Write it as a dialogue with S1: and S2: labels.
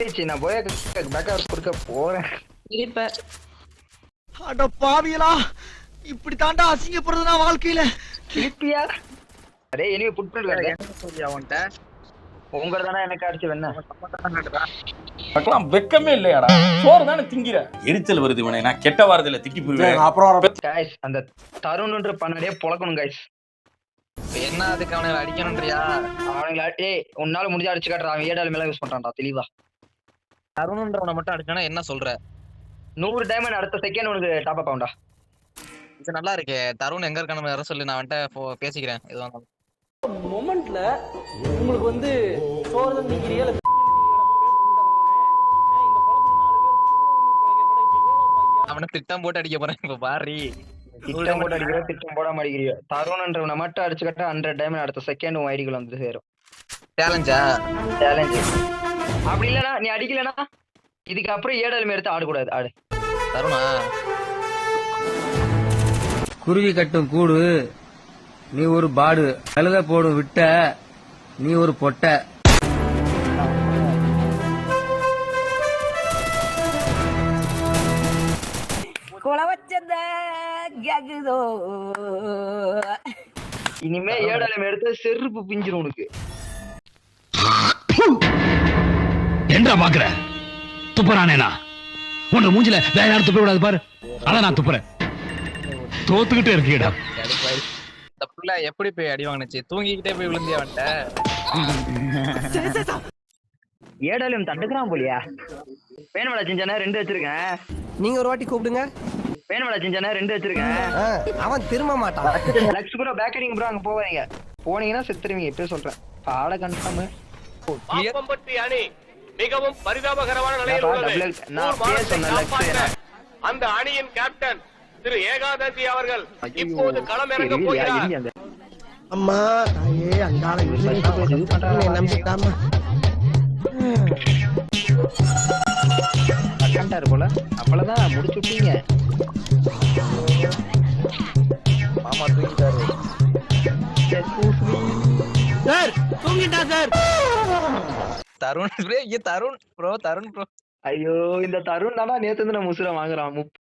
S1: நான் போய் பேக்கப் கொடுக்க போறேன்.
S2: இப்ப
S3: அட பாவியலா, இப்படி தாண்டா அசிங்கப்படுறதுனா வாழ்க்கையில.
S1: கிளிப்பியா அரே எனிவே புட் பண்ணல சொல்லியா அவன்ட்ட உங்கள தானே எனக்கு அடிச்சு வெண்ண
S4: பக்கலாம் வெக்கமே இல்லையாடா. சோறு தானே திங்கிற. எரிச்சல் வருது இவனே. நான் கெட்ட வாரத்துல திட்டி போயிடுவேன்.
S3: அப்புறம்
S1: गाइस அந்த தருண்ன்ற பண்ணாலே பொளக்கணும் गाइस.
S2: என்ன அதுக்கு அவனை அடிக்கணும்ன்றியா?
S1: அவனுங்களா டேய் உன்னால முடிஞ்ச அடிச்சு காட்டுறா. அவன் ஏடால மேல யூஸ் பண்றான்டா தெளிவா.
S2: தருண்ன்றவனை மட்டும் அடிச்சானா என்ன சொல்ற?
S1: 100 டைமண்ட் அடுத்த செகண்ட் உனக்கு டாப் அப் ஆகும்டா.
S2: இது நல்லா இருக்கே. தருண் எங்க இருக்கானு வர சொல்லி நான் அவன்கிட்ட பேசிக்கிறேன். எதுவா இருந்தாலும்
S5: மொமெண்ட்ல உங்களுக்கு வந்து சோறு தான் திங்கிறியா இல்ல
S2: அவனை திட்டம் போட்டு அடிக்க போறேன். இப்ப பாரு
S1: திட்டம் போட்டு அடிக்கிற திட்டம் போடாம அடிக்கிறியோ. தருண்ன்றவனை மட்டும் அடிச்சு காட்ட 100 டைமண்ட் அடுத்த செகண்ட் உன் ஐடிக்குள்ள வந்து சேரும்.
S2: சேலஞ்சா?
S1: சேலஞ்ச். அப்படி இல்லனா நீ அடிக்கலனா இதுக்கு அப்புறம் ஏடல் எடுத்து ஆட கூடாது. ஆடு
S2: தருணா.
S6: குருவி கட்டும் கூடு நீ ஒரு பாடு, கழுத போடும் விட்ட நீ ஒரு பொட்டை.
S1: இனிமே ஏடல் எடுத்து செருப்பு பிஞ்சிரும் உனக்கு.
S7: என்ன பாக்குற? துப்புறானேனா உன்ன மூஞ்சில வேற யாரும் துப்ப விடாது பாரு. அதான் நான் துப்புறேன். தோத்துக்கிட்டே இருக்கீடா.
S2: இந்த புள்ள எப்படி போய் அடி வாங்கினுச்சு? தூங்கிக்கிட்டே போய் விழுந்தியா அவன்கிட்ட?
S1: ஏடலும் தட்டுக்கிறான் போலியா. வேணுமடா சிஞ்சானே 2 வச்சிருக்கேன்.
S5: நீங்க ஒரு வாட்டி கூப்பிடுங்க.
S1: வேணுமடா சிஞ்சானே 2 வச்சிருக்கேன்.
S5: அவன் திரும்ப மாட்டான்.
S1: லக்ஸ் ப்ரோ பேக் அடிங்க ப்ரோ. அங்க போவாதீங்க. போனீங்கன்னா செத்துருவீங்க. இப்பவே சொல்றேன். பாட கன்ஃபார்ம்.
S8: பாப்பம்பட்டி அணி மிகவும் பரிதாபகரமான நிலையில் உள்ளது.
S1: நான் பேர் சொன்ன லக்ஸ்.
S8: அந்த அணியின் கேப்டன் திரு ஏகாதசி அவர்கள் இப்போது களம் இறங்க போகிறார்.
S5: அம்மா தாயே அங்காள நம்பிட்டாமா
S1: அக்கண்டாரு போல. அவ்வளவுதான் முடிச்சு விட்டீங்க.
S2: மாமா தூங்கிட்டாரு.
S5: சார் தூங்கிட்டா sir.
S2: Tarun bro. Tarun bro.
S1: ஐயோ இந்த தருண் தானா நேத்து இருந்து நான் முசுர வாங்குறான்.